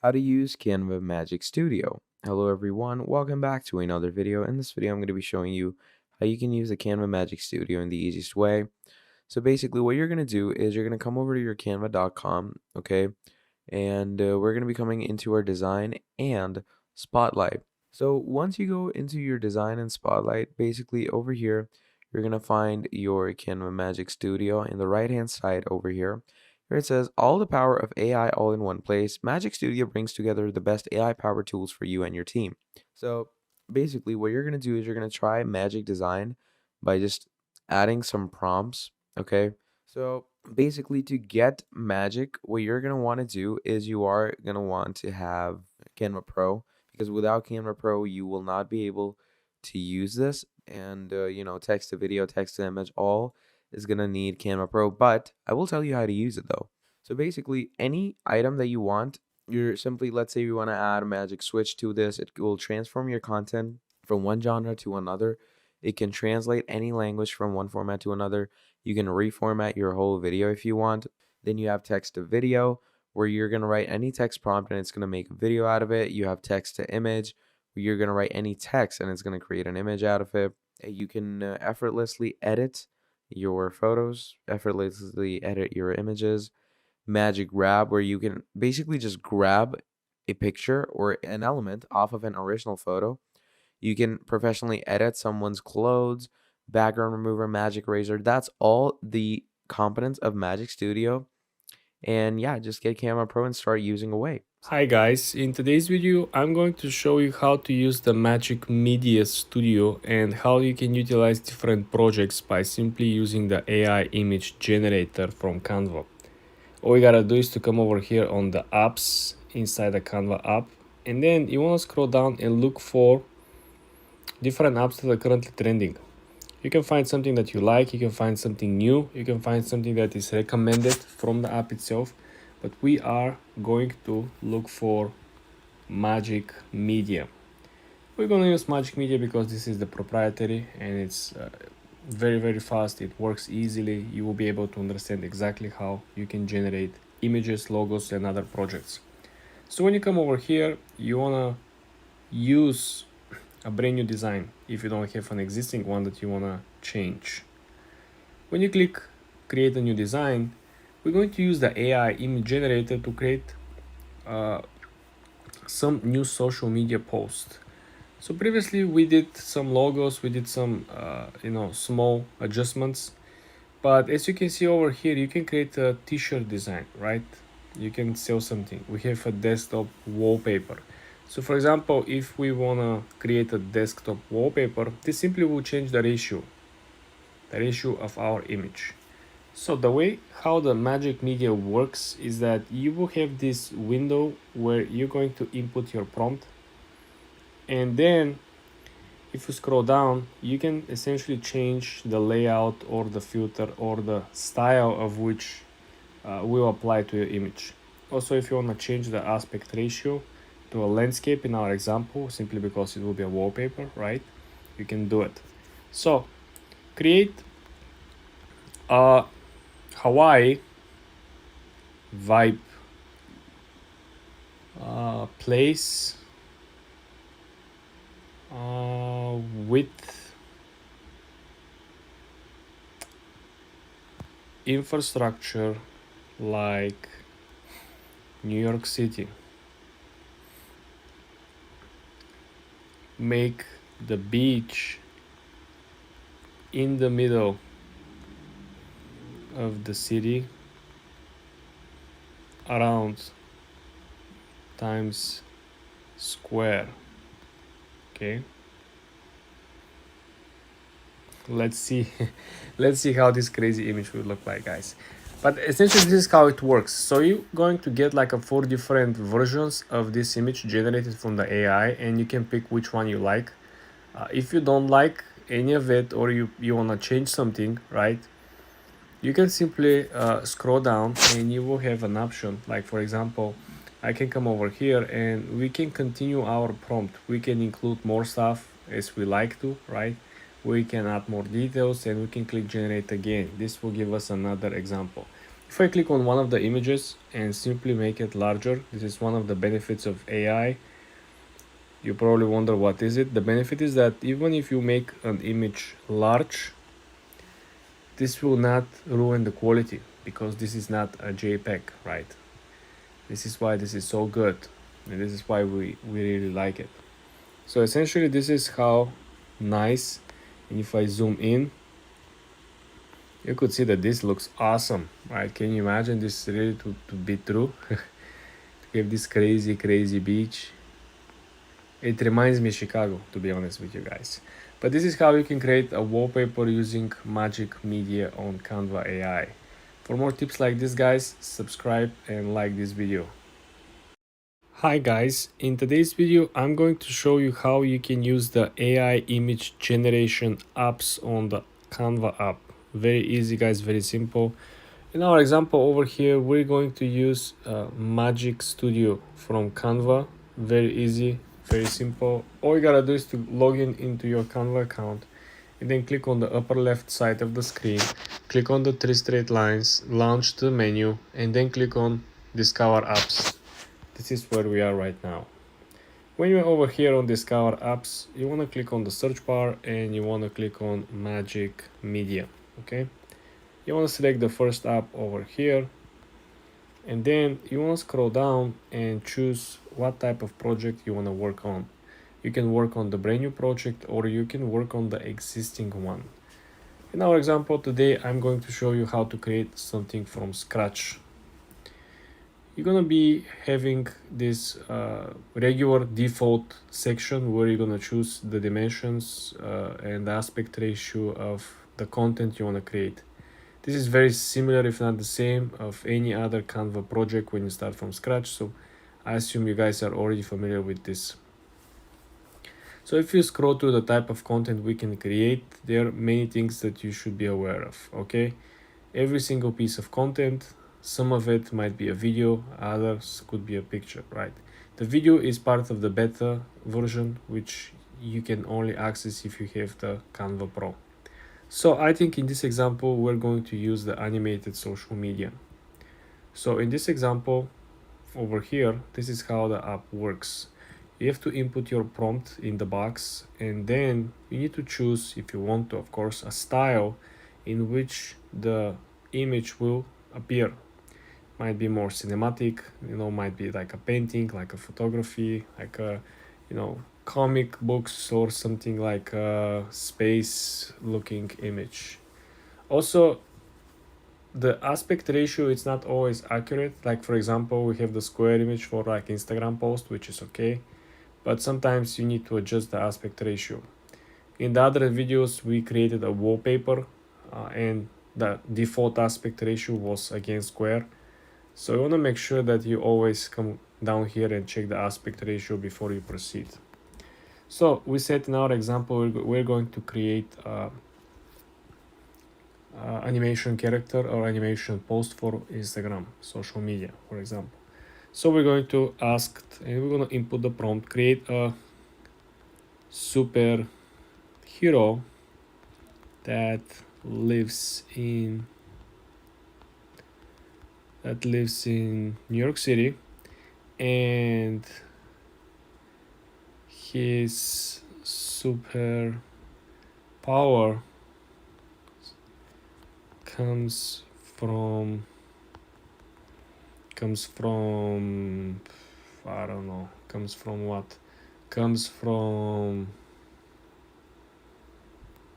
how to use Canva Magic Studio. Hello everyone, welcome back to another video. In this video, I'm going to be showing you how you can use the Canva Magic Studio in the easiest way. So basically what you're going to do is you're going to come over to your canva.com, okay? And we're going to be coming into our design and spotlight. So once you go into your design and spotlight, basically over here, you're going to find your Canva Magic Studio in the right hand side over here. Here it says, all the power of AI all in one place. Magic Studio brings together the best AI powered tools for you and your team. So basically what you're going to do is you're going to try Magic Design by just adding some prompts, okay? So basically to get Magic, what you're going to want to do is you are going to want to have Canva Pro, because without Canva Pro, you will not be able to use this. And, text to video, text to image, all is going to need Canva Pro, but I will tell you how to use it though. So basically, any item that you want, you're simply, let's say you want to add a magic switch to this, it will transform your content from one genre to another. It can translate any language from one format to another. You can reformat your whole video if you want. Then you have text to video, where you're going to write any text prompt and it's going to make a video out of it. You have text to image, where you're going to write any text and it's going to create an image out of it. You can effortlessly edit your photos, effortlessly edit your images. Magic grab, where you can basically just grab a picture or an element off of an original photo. You can professionally edit someone's clothes, background remover, magic eraser. That's all the components of Magic Studio. And yeah, just get Canva Pro and start using away. Hi guys, in today's video I'm going to show you how to use the Magic Media Studio and how you can utilize different projects by simply using the AI image generator from Canva. All you gotta do is to come over here on the apps inside the Canva app, and then you want to scroll down and look for different apps that are currently trending. You can find something that you like, you can find something new, you can find something that is recommended from the app itself, but we are going to look for Magic Media. We're going to use Magic Media because this is the proprietary and it's very fast. It works easily. You will be able to understand exactly how you can generate images, logos, and other projects. So when you come over here, you want to use a brand new design if you don't have an existing one that you want to change. When you click create a new design, we're going to use the AI image generator to create some new social media post. So previously we did some logos, we did some small adjustments, but as you can see over here, you can create a t-shirt design, right? You can sell something. We have a desktop wallpaper. So for example, if we want to create a desktop wallpaper, this simply will change the ratio of our image. So the way how the Magic Media works is that you will have this window where you're going to input your prompt, and then if you scroll down, you can essentially change the layout or the filter or the style of which will apply to your image. Also, if you want to change the aspect ratio to a landscape in our example, simply because it will be a wallpaper, right? You can do it. So create a Hawaii vibe place with infrastructure like New York City. Make the beach in the middle of the city around Times Square. Okay, let's see let's see how this crazy image will look like, guys. But essentially this is how it works. So you're going to get like 4 different versions of this image generated from the AI, and you can pick which one you like. If you don't like any of it, or you want to change something, right, you can simply scroll down and you will have an option. Like for example, I can come over here and we can continue our prompt. We can include more stuff as we like to, right? We can add more details and we can click generate again. This will give us another example. If I click on one of the images and simply make it larger, this is one of the benefits of AI. You probably wonder what is it. The benefit is that even if you make an image large, this will not ruin the quality because this is not a JPEG, right? This is why this is so good, and this is why we really like it. So essentially this is how nice, and if I zoom in, you could see that this looks awesome, right? Can you imagine this really to be true? We have this crazy beach. It reminds me of Chicago, to be honest with you guys. But this is how you can create a wallpaper using Magic Media on Canva AI. For more tips like this, guys, subscribe and like this video. Hi guys, in today's video I'm going to show you how you can use the AI image generation apps on the Canva app. Very easy guys, very simple. In our example over here we're going to use Magic Studio from Canva. Very easy, very simple. All you gotta do is to log in into your Canva account and then click on the upper left side of the screen, click on the three straight lines, launch the menu, and then click on Discover Apps. This is where we are right now. When you're over here on Discover Apps, you want to click on the search bar and you want to click on Magic Media. Okay, you want to select the first app over here, and then you want to scroll down and choose what type of project you want to work on. You can work on the brand new project or you can work on the existing one. In our example today, I'm going to show you how to create something from scratch. You're gonna be having this regular default section where you're gonna choose the dimensions and the aspect ratio of the content you want to create. This is very similar, if not the same, of any other Canva project when you start from scratch, so I assume you guys are already familiar with this. So if you scroll through the type of content we can create, there are many things that you should be aware of. Okay, every single piece of content, some of it might be a video, others could be a picture, right? The video is part of the beta version, which you can only access if you have the Canva Pro. So I think in this example, we're going to use the animated social media. So in this example over here, this is how the app works. You have to input your prompt in the box, and then you need to choose, if you want to, of course, a style in which the image will appear. Might be more cinematic, might be like a painting, like a photography, like a, comic books, or something like a space looking image. Also, the aspect ratio it's not always accurate. Like for example, we have the square image for like Instagram post, which is okay, but sometimes you need to adjust the aspect ratio. In the other videos we created a wallpaper and the default aspect ratio was again square. So you want to make sure that you always come down here and check the aspect ratio before you proceed. So we said in our example we're going to create animation character or animation post for Instagram social media, for example. So we're going to ask, and we're going to input the prompt, create a super hero that lives in New York City, and his super power comes from I don't know, comes from what? Comes from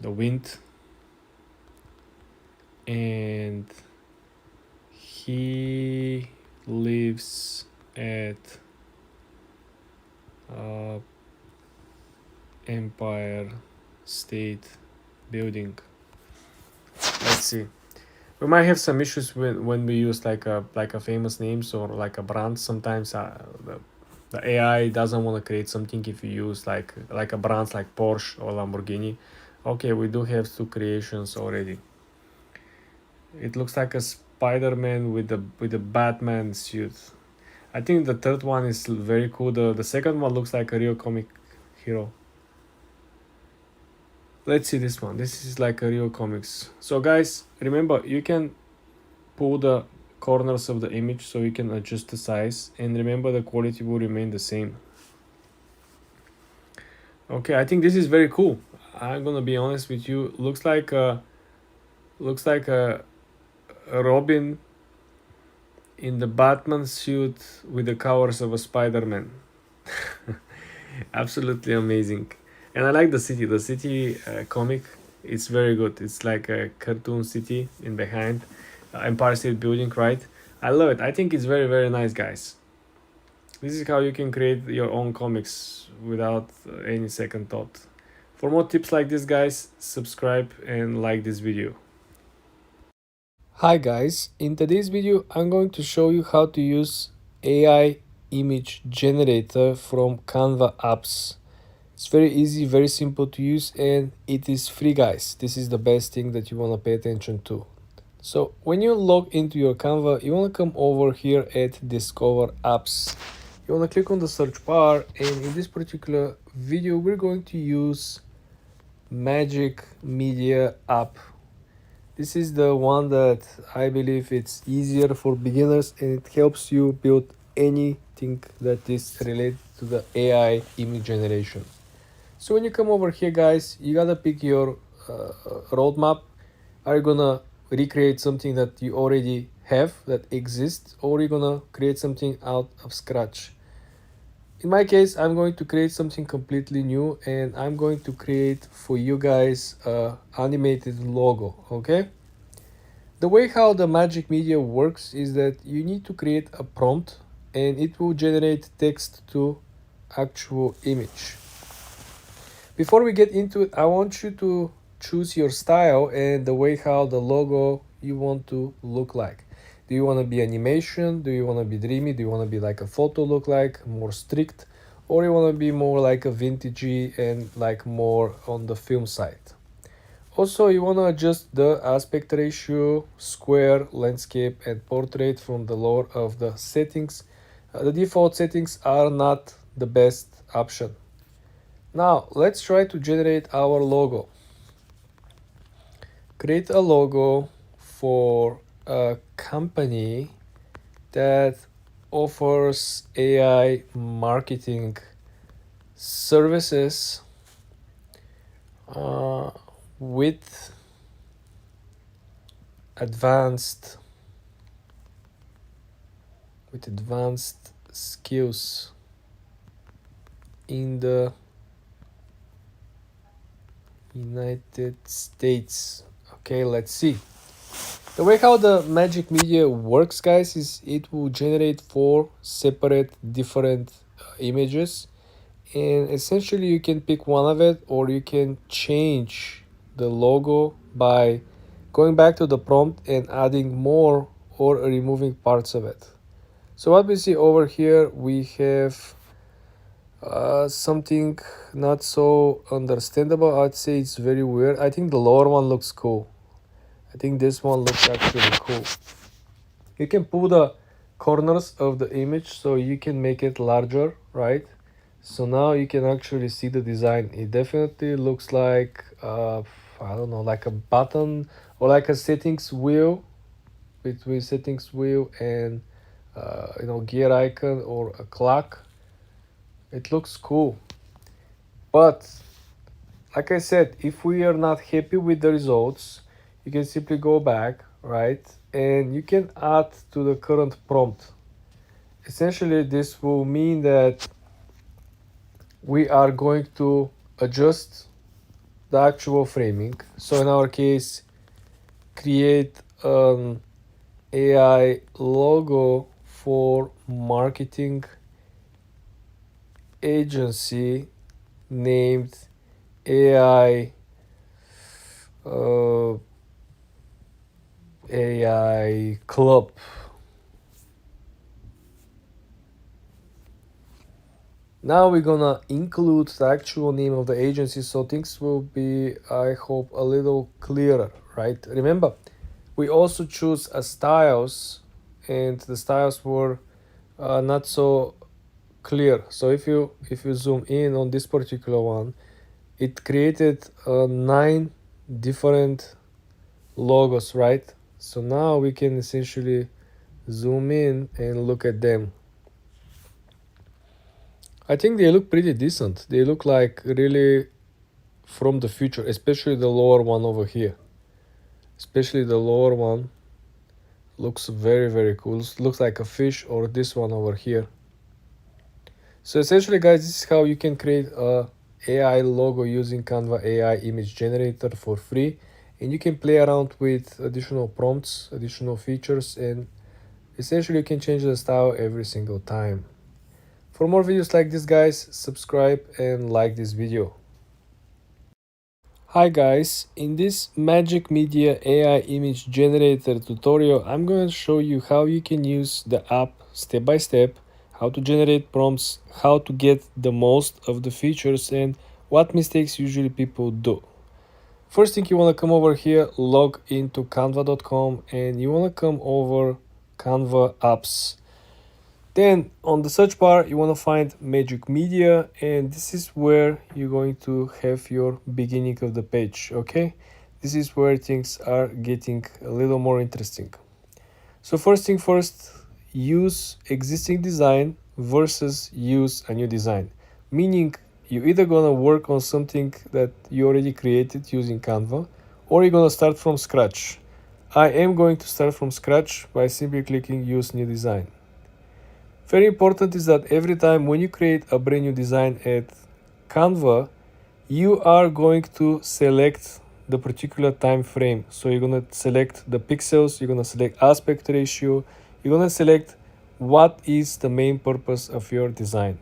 the wind, and he lives at Empire State Building. Let's see. We might have some issues when we use like a famous names or like a brand. Sometimes the AI doesn't want to create something if you use like a brands like Porsche or Lamborghini. Okay, we do have two creations already. It looks like a Spider-Man with a Batman suit. I think the third one is very cool. The second one looks like a real comic hero. Let's see this one. This is like a real comics. So guys, remember, you can pull the corners of the image so we can adjust the size, and remember the quality will remain the same. Okay, I think this is very cool. I'm gonna be honest with you. Looks like a Robin in the Batman suit with the covers of a Spider-Man. Absolutely amazing. And I like the city. The city comic, it's very good. It's like a cartoon city in behind Empire State Building, right? I love it. I think it's very, very nice, guys. This is how you can create your own comics without any second thought. For more tips like this, guys, subscribe and like this video. Hi guys, in today's video I'm going to show you how to use AI image generator from Canva apps. It's very easy, very simple to use, and it is free, guys. This is the best thing that you want to pay attention to. So when you log into your Canva, you want to come over here at Discover Apps. You want to click on the search bar, and in this particular video we're going to use Magic Media app. This is the one that I believe it's easier for beginners, and it helps you build anything that is related to the AI image generation. So when you come over here, guys, you gotta pick your roadmap. Are you gonna recreate something that you already have that exists, or are you gonna create something out of scratch? In my case, I'm going to create something completely new, and I'm going to create for you guys a animated logo. Okay, the way how the Magic Media works is that you need to create a prompt, and it will generate text to actual image. Before we get into it, I want you to choose your style and the way how the logo you want to look like. Do you want to be animation? Do you want to be dreamy? Do you want to be like a photo look like, more strict? Or you want to be more like a vintagey and like more on the film side? Also, you want to adjust the aspect ratio, square, landscape, and portrait from the lower of the settings. The default settings are not the best option. Now, let's try to generate our logo. Create a logo for a company that offers AI marketing services with advanced skills in the United States. Okay, let's see. The way how the Magic Media works, guys, is it will generate 4 separate different images, and essentially you can pick one of it, or you can change the logo by going back to the prompt and adding more or removing parts of it. So what we see over here, we have something not so understandable. I'd say it's very weird. I think the lower one looks cool. I think this one looks actually cool. You can pull the corners of the image so you can make it larger, right? So now you can actually see the design. It definitely looks like I don't know, like a button or like a settings wheel, between settings wheel and gear icon or a clock. It looks cool. But like I said, if we are not happy with the results, you can simply go back, right? And you can add to the current prompt. Essentially, this will mean that we are going to adjust the actual framing. So in our case, create an AI logo for marketing agency named AI AI Club. Now we're gonna include the actual name of the agency, so things will be, I hope, a little clearer, right? Remember, we also choose a styles, and the styles were not so clear. So if you zoom in on this particular one, it created 9 different logos, right? So now we can essentially zoom in and look at them. I think they look pretty decent. They look like really from the future, especially the lower one over here. Especially the lower one looks very, very cool. Looks like a fish, or this one over here. So essentially, guys, this is how you can create a AI logo using Canva AI image generator for free. And you can play around with additional prompts, additional features, and essentially you can change the style every single time. For more videos like this, guys, subscribe and like this video. Hi guys, in this Magic Media AI image generator tutorial, I'm going to show you how you can use the app step by step, how to generate prompts, how to get the most of the features, and what mistakes usually people do. First thing, you want to come over here, log into canva.com, and you want to come over Canva apps. Then on the search bar, you want to find Magic Media, and this is where you're going to have your beginning of the page, okay? This is where things are getting a little more interesting. So first thing first, use existing design versus use a new design. Meaning you're either gonna work on something that you already created using Canva, or you're gonna start from scratch. I am going to start from scratch by simply clicking use new design. Very important is that every time when you create a brand new design at Canva, you are going to select the particular time frame. So you're going to select the pixels, you're going to select aspect ratio, you're going to select what is the main purpose of your design.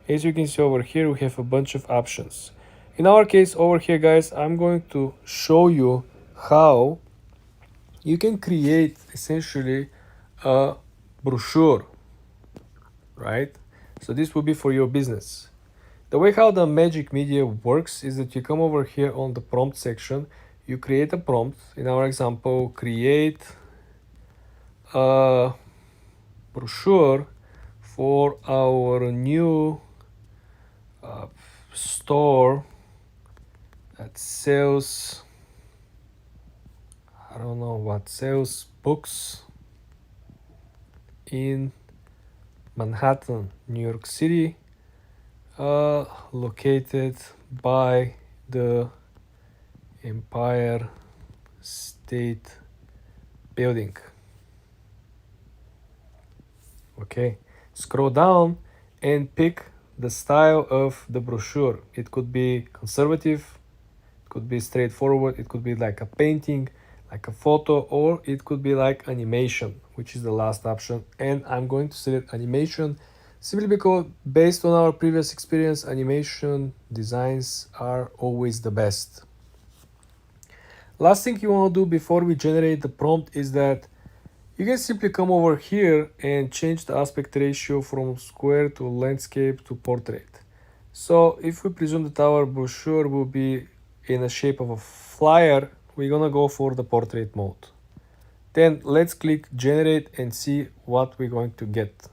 As you can see over here, we have a bunch of options. In our case over here, guys, I'm going to show you how you can create essentially a brochure, right? So this will be for your business. The way how the Magic Media works is that you come over here on the prompt section, you create a prompt. In our example, create a brochure for our new store that sells, I don't know what, sells books in Manhattan, New York City, located by the Empire State Building. Okay, scroll down and pick the style of the brochure. It could be conservative, it could be straightforward, it could be like a painting, like a photo, or it could be like animation, which is the last option. And I'm going to select animation simply because based on our previous experience, animation designs are always the best. Last thing you want to do before we generate the prompt is that you can simply come over here and change the aspect ratio from square to landscape to portrait. So if we presume that our brochure will be in the shape of a flyer, we're gonna go for the portrait mode. Then let's click generate and see what we're going to get.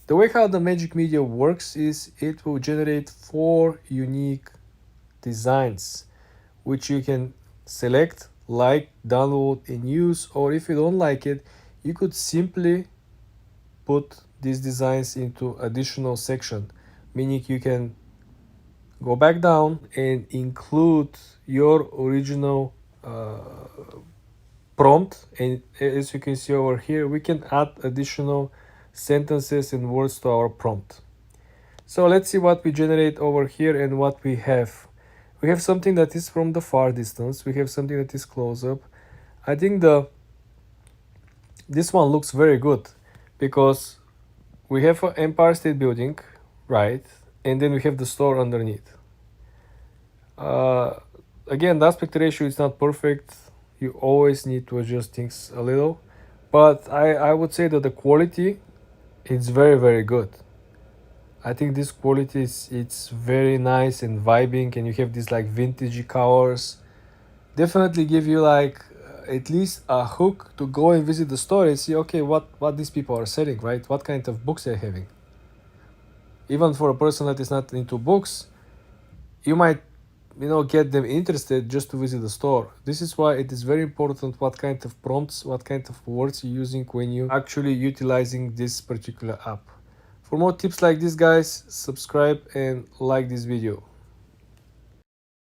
The way how the Magic Media works is it will generate 4 unique designs, which you can select, like, download and use, or if you don't like it, you could simply put these designs into additional section, meaning you can go back down and include your original prompt. And as you can see over here, we can add additional sentences and words to our prompt. So let's see what we generate over here and what we have. We have something that is from the far distance. We have something that is close up. I think this one looks very good because we have an Empire State Building, right? And then we have the store underneath. Again, the aspect ratio is not perfect. You always need to adjust things a little. But I would say that the quality is very, very good. I think this quality it's very nice and vibing, and you have these like vintagey colors. Definitely give you like at least a hook to go and visit the store and see, okay, what these people are selling, right? What kind of books they're having. Even for a person that is not into books, you might get them interested just to visit the store. This is why it is very important what kind of prompts, what kind of words you're using when you actually utilizing this particular app. For more tips like this, guys, subscribe and like this video.